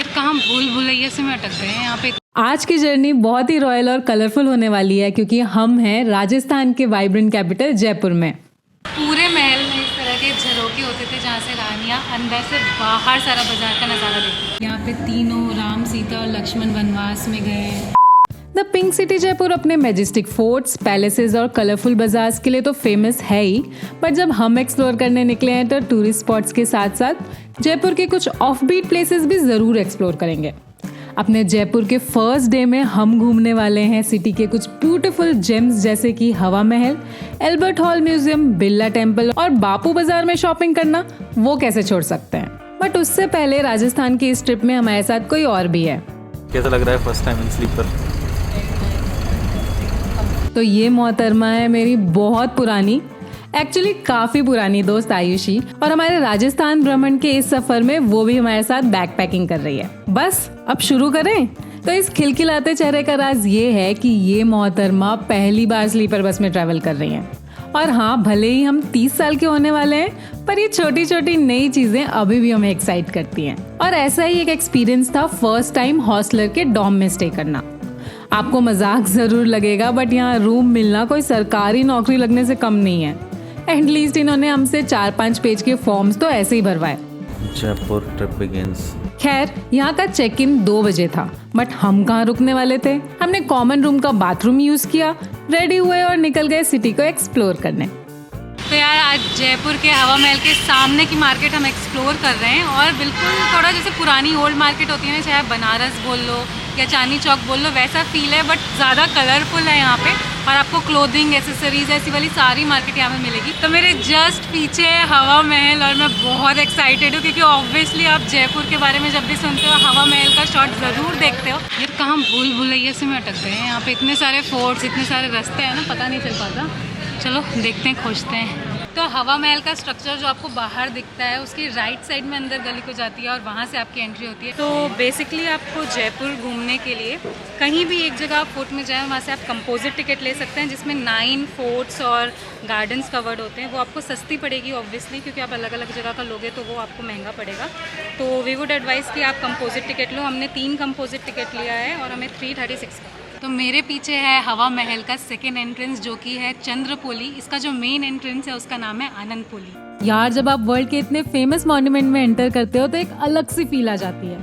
कहाँ भूल भुलैया से में अटक गए हैं यहाँ पे। आज की जर्नी बहुत ही रॉयल और कलरफुल होने वाली है क्योंकि हम हैं राजस्थान के वाइब्रेंट कैपिटल जयपुर में। पूरे महल में इस तरह के झरोखे होते थे जहाँ से रानियाँ अंदर से बाहर सारा बाजार का नज़ारा देखती। यहाँ पे तीनों राम, सीता और लक्ष्मण वनवास में गए। द पिंक सिटी जयपुर अपने मैजेस्टिक फोर्ट्स, पैलेसेस और कलरफुल बाजार्स के लिए तो फेमस है ही, पर जब हम एक्सप्लोर करने निकले हैं तो टूरिस्ट स्पॉट्स के साथ साथ जयपुर के कुछ ऑफ बीट प्लेसेस भी ज़रूर एक्सप्लोर करेंगे। अपने जयपुर के फर्स्ट डे में हम घूमने वाले हैं सिटी के कुछ ब्यूटीफुल जेम्स जैसे कि हवा महल, Albert hall museum, Birla temple और बापू बाजार में शॉपिंग करना वो कैसे छोड़ सकते हैं। बट उससे पहले राजस्थान की इस ट्रिप में हमारे साथ कोई और भी है। कैसा लग रहा है फर्स्ट टाइम इन स्लीपर? तो ये मोहतरमा है मेरी बहुत पुरानी, एक्चुअली काफ़ी पुरानी दोस्त आयुषी, और हमारे राजस्थान भ्रमण के इस सफ़र में वो भी हमारे साथ बैक पैकिंग कर रही है। बस अब शुरू करें। तो इस खिलखिलाते चेहरे का राज ये है कि ये मोहतरमा पहली बार स्लीपर बस में ट्रैवल कर रही हैं। और हाँ, भले ही हम 30 साल के होने वाले हैं, पर ये छोटी छोटी नई चीज़ें अभी भी हमें एक्साइट करती हैं। और ऐसा ही एक एक्सपीरियंस था फर्स्ट टाइम हॉस्टलर के डॉम में स्टे करना। आपको मजाक ज़रूर लगेगा, बट यहाँ रूम मिलना कोई सरकारी नौकरी लगने से कम नहीं है। एटलीस्ट इन्होंने हमसे 4-5 पेज के फॉर्म्स तो ऐसे ही भरवाए। Jaipur trip begins. खैर, यहाँ का चेक इन 2 बजे था, बट हम कहाँ रुकने वाले थे। हमने कॉमन रूम का बाथरूम यूज किया, रेडी हुए और निकल गए सिटी को एक्सप्लोर करने। तो यार आज जयपुर के हवा महल के सामने की मार्केट हम एक्सप्लोर कर रहे हैं और बिल्कुल थोड़ा जैसे पुरानी ओल्ड मार्केट होती है ना, चाहे बनारस बोल लो या चांदनी चौक बोल लो, वैसा फील है, बट ज़्यादा कलरफुल है यहाँ पे। और आपको क्लोथिंग, एसेसरीज ऐसी वाली सारी मार्केट यहाँ पे मिलेगी। तो मेरे जस्ट पीछे है हवा महल और मैं बहुत एक्साइटेड हूँ क्योंकि ऑब्वियसली आप जयपुर के बारे में जब भी सुनते हो हवा महल का शॉट ज़रूर देखते हो। ये कहाँ भूल भुलैया से में अटक गए हैं। यहाँ पे इतने सारे फोर्ट्स, इतने सारे रास्ते हैं ना, पता नहीं चल पाता। चलो देखते हैं, खोजते हैं। तो हवा महल का स्ट्रक्चर जो आपको बाहर दिखता है उसकी राइट साइड में अंदर गली को जाती है और वहाँ से आपकी एंट्री होती है। तो बेसिकली आपको जयपुर घूमने के लिए कहीं भी एक जगह आप फोर्ट में जाएं, वहाँ से आप कंपोजिट टिकट ले सकते हैं जिसमें 9 फोर्ट्स और गार्डन्स कवर्ड होते हैं। वो आपको सस्ती पड़ेगी ऑब्वियसली, क्योंकि आप अलग अलग जगह का लोगे तो वो आपको महंगा पड़ेगा। तो वी वुड एडवाइस कि आप कंपोजिट टिकट लो। हमने 3 कंपोजिट टिकट लिया है और हमें 336 का। तो मेरे पीछे है हवा महल का सेकेंड एंट्रेंस जो कि है चंद्रपोली। इसका जो मेन एंट्रेंस है उसका नाम है आनंदपोली। यार, जब आप वर्ल्ड के इतने फेमस मॉन्यूमेंट में एंटर करते हो तो एक अलग सी फील आ जाती है।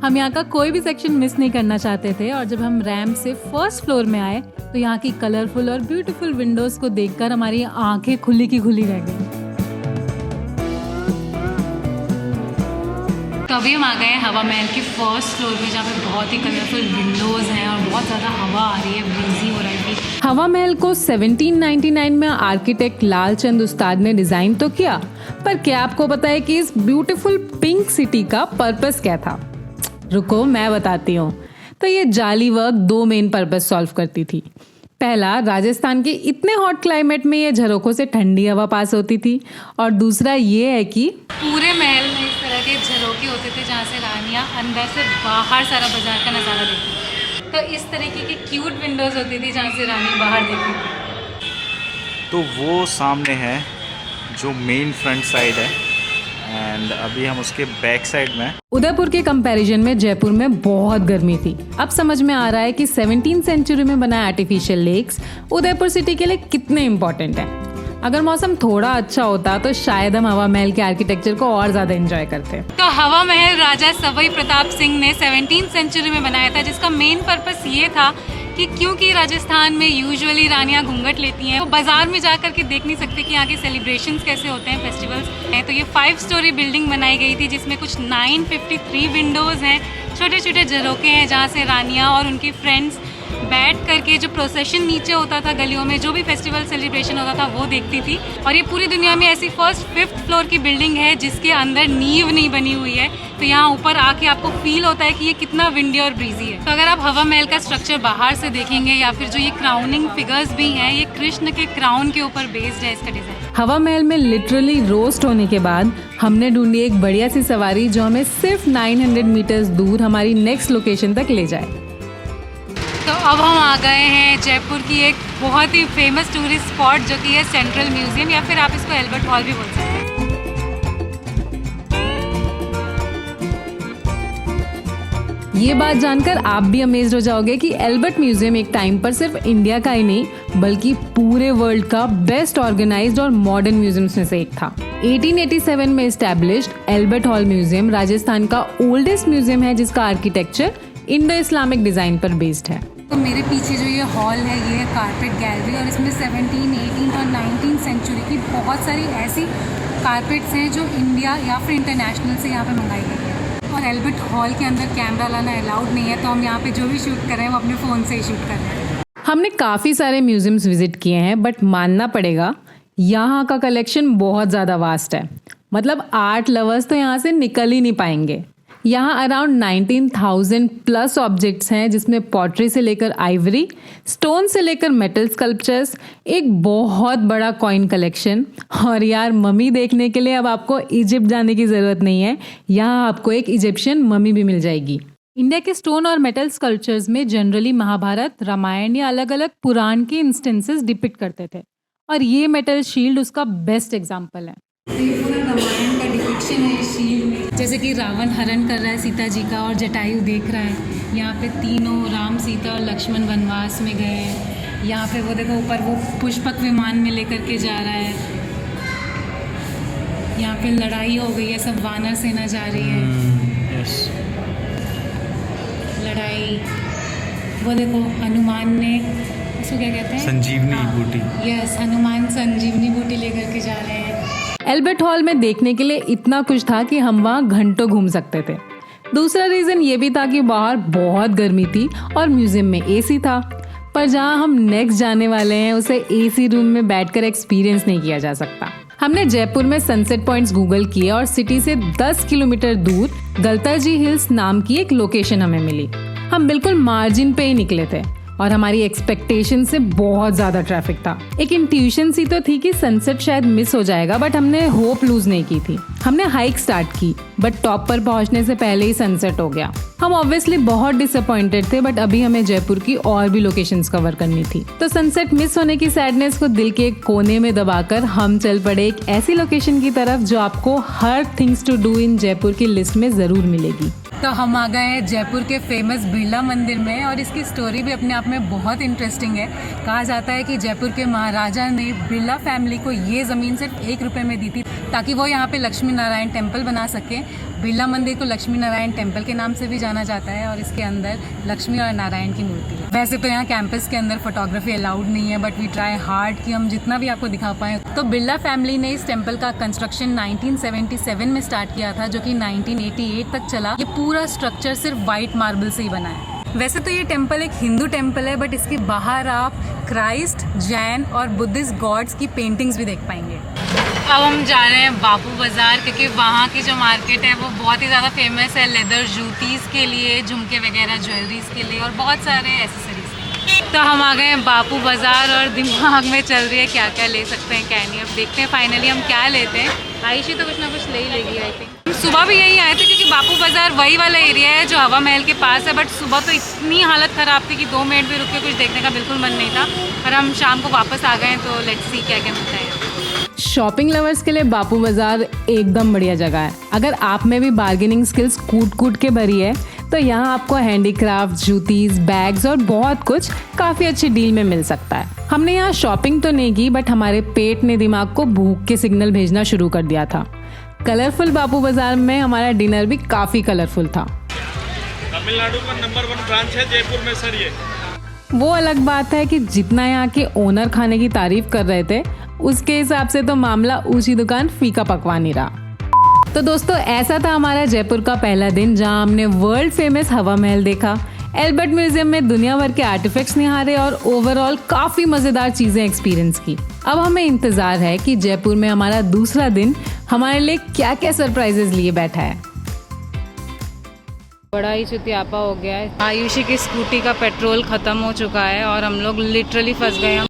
हम यहाँ का कोई भी सेक्शन मिस नहीं करना चाहते थे और जब हम रैंप से फर्स्ट फ्लोर में आए तो यहाँ की कलरफुल और ब्यूटीफुल विंडोज को देखकर हमारी आंखें खुली की खुली रह गई। तो अभी हम आ गए हैं हवा महल के फर्स्ट फ्लोर पे जहाँ पे बहुत ही कलरफुल विंडोज़ हैं और बहुत ज़्यादा हवा आ रही है, ब्रीजी हो रहा है। हवा महल को 1799 में आर्किटेक्ट लालचंद उस्ताद ने डिजाइन तो किया, पर क्या आपको पता है कि इस ब्यूटीफुल पिंक सिटी का पर्पस क्या था? रुको मैं बताती हूँ। तो ये जाली वर्क 2 मेन पर्पस सॉल्व करती थी। पहला, राजस्थान के इतने हॉट क्लाइमेट में ये झरोखों से ठंडी हवा पास होती थी, और दूसरा ये है कि पूरे महल में इस तरह के झरोखे होते थे जहाँ से रानियाँ अंदर से बाहर सारा बाजार का नज़ारा देखती। तो इस तरीके की क्यूट विंडोज़ होती थी जहाँ से रानी बाहर देखती थी। तो वो सामने है जो मेन फ्रंट साइड है एंड अभी हम उसके बैक साइड में। उदयपुर के कंपैरिजन में जयपुर में बहुत गर्मी थी। अब समझ में आ रहा है कि 17वीं सेंचुरी में बना आर्टिफिशियल लेक्स उदयपुर सिटी के लिए कितने इम्पोर्टेंट है। अगर मौसम थोड़ा अच्छा होता तो शायद हम हवा महल के आर्किटेक्चर को और ज्यादा एंजॉय करते। तो हवा महल राजा सवाई प्रताप सिंह ने 17वीं सेंचुरी में बनाया था, जिसका मेन पर्पस ये था कि क्योंकि राजस्थान में यूजुअली रानियां घूंघट लेती हैं, वो बाजार में जाकर के देख नहीं सकते कि यहाँ के सेलिब्रेशंस कैसे होते हैं, फेस्टिवल्स हैं। तो ये 5 स्टोरी बिल्डिंग बनाई गई थी जिसमें कुछ 953 विंडोज़ हैं, छोटे छोटे झरोखे हैं जहाँ से रानियां और उनकी फ्रेंड्स बैठ करके जो प्रोसेशन नीचे होता था गलियों में, जो भी फेस्टिवल सेलिब्रेशन होता था वो देखती थी। और ये पूरी दुनिया में ऐसी फर्स्ट 5th फ्लोर की बिल्डिंग है जिसके अंदर नींव नहीं बनी हुई है। तो यहाँ ऊपर आके आपको फील होता है कि ये कितना विंडी और ब्रीजी है। तो अगर आप हवा महल का स्ट्रक्चर बाहर से देखेंगे या फिर जो ये क्राउनिंग फिगर्स भी हैं, ये कृष्ण के क्राउन के ऊपर बेस्ड है इसका डिजाइन। हवा महल में लिटरली रोस्ट होने के बाद हमने ढूंढी एक बढ़िया सी सवारी जो हमें सिर्फ 900 मीटर्स दूर हमारी नेक्स्ट लोकेशन तक ले जाए। तो अब हम आ गए हैं जयपुर की एक बहुत ही फेमस टूरिस्ट स्पॉट जो कि है सेंट्रल म्यूजियम, या फिर आप इसको एल्बर्ट हॉल भी बोल सकते हैं। ये बात जानकर आप भी अमेज्ड हो जाओगे कि एल्बर्ट म्यूजियम एक टाइम पर सिर्फ इंडिया का ही नहीं बल्कि पूरे वर्ल्ड का बेस्ट ऑर्गेनाइज्ड और मॉडर्न म्यूजियम्स में से एक था। 1887 में established Albert hall museum Rajasthan का ओल्डेस्ट म्यूजियम है जिसका आर्किटेक्चर इंडो इस्लामिक डिजाइन पर बेस्ड है। तो मेरे पीछे जो ये हॉल है ये है कारपेट गैलरी और इसमें 17, 18 और 19 सेंचुरी की बहुत सारी ऐसी कारपेट्स हैं जो इंडिया या फिर इंटरनेशनल से यहाँ पे मंगाई गई है। और एल्बर्ट हॉल के अंदर कैमरा लाना अलाउड नहीं है, तो हम यहाँ पे जो भी शूट कर रहे हैं वो अपने फ़ोन से ही शूट कर रहे हैं। हमने काफ़ी सारे म्यूजियम्स विजिट किए हैं बट मानना पड़ेगा यहाँ का कलेक्शन बहुत ज़्यादा वास्ट है। मतलब आर्ट लवर्स तो यहाँ से निकल ही नहीं पाएंगे। यहाँ अराउंड 19,000 प्लस ऑब्जेक्ट्स हैं जिसमें पॉटरी से लेकर आइवरी, स्टोन से लेकर मेटल स्कल्पचर्स, एक बहुत बड़ा कॉइन कलेक्शन। और यार मम्मी देखने के लिए अब आपको इजिप्ट जाने की ज़रूरत नहीं है, यहाँ आपको एक इजिप्शियन मम्मी भी मिल जाएगी। इंडिया के स्टोन और मेटल स्कल्पचर्स में जनरली महाभारत, रामायण या अलग अलग पुराण के इंस्टेंसेस डिपिक्ट करते थे और ये मेटल शील्ड उसका बेस्ट एग्जाम्पल है। रामायण का डिपिक्शन है शील्ड में, जैसे कि रावण हरण कर रहा है सीता जी का और जटायु देख रहा है। यहाँ पे तीनों राम, सीता और लक्ष्मण वनवास में गए हैं। यहाँ पे वो देखो ऊपर वो पुष्पक विमान में लेकर के जा रहा है। यहाँ पे लड़ाई हो गई है, सब वानर सेना जा रही है। लड़ाई वो देखो हनुमान ने इसको क्या कहते हैं, संजीवनी बूटी। यस, हनुमान संजीवनी बूटी लेकर के जा रहे हैं। एल्बर्ट हॉल में देखने के लिए इतना कुछ था कि हम वहाँ घंटों घूम सकते थे। दूसरा रीज़न ये भी था कि बाहर बहुत गर्मी थी और म्यूजियम में एसी था, पर जहाँ हम नेक्स्ट जाने वाले हैं उसे एसी रूम में बैठकर एक्सपीरियंस नहीं किया जा सकता। हमने जयपुर में सनसेट पॉइंट्स गूगल किए और सिटी से 10 किलोमीटर दूर गलताजी हिल्स नाम की एक लोकेशन हमें मिली। हम बिल्कुल मार्जिन पे ही निकले थे और हमारी एक्सपेक्टेशन से बहुत ज़्यादा ट्रैफिक था। एक इंट्यूशन सी तो थी कि सनसेट शायद मिस हो जाएगा, बट हमने होप लूज नहीं की थी। हमने हाइक स्टार्ट की बट टॉप पर पहुंचने से पहले ही सनसेट हो गया। हम ऑब्वियसली बहुत डिसअपॉइंटेड थे, बट अभी हमें जयपुर की और भी लोकेशंस कवर करनी थी, तो सनसेट मिस होने की सैडनेस को दिल के कोने में दबाकर हम चल पड़े एक ऐसी लोकेशन की तरफ जो आपको हर things to do in Jaipur की लिस्ट में ज़रूर मिलेगी। तो हम आ गए हैं जयपुर के फेमस बिरला मंदिर में और इसकी स्टोरी भी अपने आप में बहुत इंटरेस्टिंग है। कहा जाता है कि जयपुर के महाराजा ने बिरला फैमिली को ये ज़मीन सिर्फ 1 रुपये में दी थी ताकि वो यहाँ पे लक्ष्मी नारायण टेम्पल बना सके। बिरला मंदिर को लक्ष्मी नारायण टेम्पल के नाम से भी जाना जाता है और इसके अंदर लक्ष्मी और नारायण की मूर्ति है। वैसे तो यहाँ कैंपस के अंदर फोटोग्राफी अलाउड नहीं है, बट वी ट्राई हार्ड कि हम जितना भी आपको दिखा पाएँ। तो बिरला फैमिली ने इस टेम्पल का कंस्ट्रक्शन 1977 में स्टार्ट किया था, जो कि 1988 तक चला। ये पूरा स्ट्रक्चर सिर्फ वाइट मार्बल से ही बना है। वैसे तो ये टेम्पल एक हिंदू टेम्पल है, बट इसके बाहर आप क्राइस्ट, जैन और बुद्धिस्ट गॉड्स की पेंटिंग्स भी देख पाएंगे। अब हम जा रहे हैं बापू बाज़ार, क्योंकि वहाँ की जो मार्केट है वो बहुत ही ज़्यादा फेमस है लेदर जूतीज़ के लिए, झुमके वगैरह ज्वेलरीज के लिए और बहुत सारे एसेसरीज के लिए। तो हम आ गए हैं बापू बाज़ार और दिमाग में चल रही है क्या क्या ले सकते हैं क्या नहीं। अब देखते हैं फाइनली हम क्या लेते हैं। आयुषी तो कुछ ना कुछ ले ही लेगी आई थिंक। हम सुबह भी यही आए थे क्योंकि बापू बाज़ार वही वाला एरिया है जो हवा महल के पास है, बट सुबह तो इतनी हालत ख़राब थी कि 2 मिनट भी रुक के कुछ देखने का बिल्कुल मन नहीं था। पर हम शाम को वापस आ गए हैं, तो लेट्स सी क्या क्या मिलता है। शॉपिंग लवर्स के लिए बापू बाजार एकदम बढ़िया जगह है। अगर आप में भी बार्गेनिंग स्किल्स कूट के भरी है तो यहाँ आपको हैंडीक्राफ्ट, जूतीज, बैग्स और बहुत कुछ काफ़ी अच्छी डील में मिल सकता है। हमने यहाँ शॉपिंग तो नहीं की, बट हमारे पेट ने दिमाग को भूख के सिग्नल भेजना शुरू कर दिया था। कलरफुल बापू बाजार में हमारा डिनर भी काफ़ी कलरफुल था। तमिलनाडु का नंबर 1 ब्रांच है जयपुर में सर। ये वो अलग बात है कि जितना यहाँ के ओनर खाने की तारीफ कर रहे थे उसके हिसाब से तो मामला ऊंची दुकान फीका पकवान ही रहा। तो दोस्तों ऐसा था हमारा जयपुर का पहला दिन, जहां हमने वर्ल्ड फेमस हवा महल देखा, एल्बर्ट म्यूजियम में दुनिया भर के आर्टिफैक्ट्स निहारे और ओवरऑल काफ़ी मज़ेदार चीज़ें एक्सपीरियंस की। अब हमें इंतज़ार है कि जयपुर में हमारा दूसरा दिन हमारे लिए क्या क्या सरप्राइजेज लिए बैठा है। बड़ा ही चुतियापा हो गया है। आयुषी की स्कूटी का पेट्रोल ख़त्म हो चुका है और हम लोग लिटरली फंस गए हैं।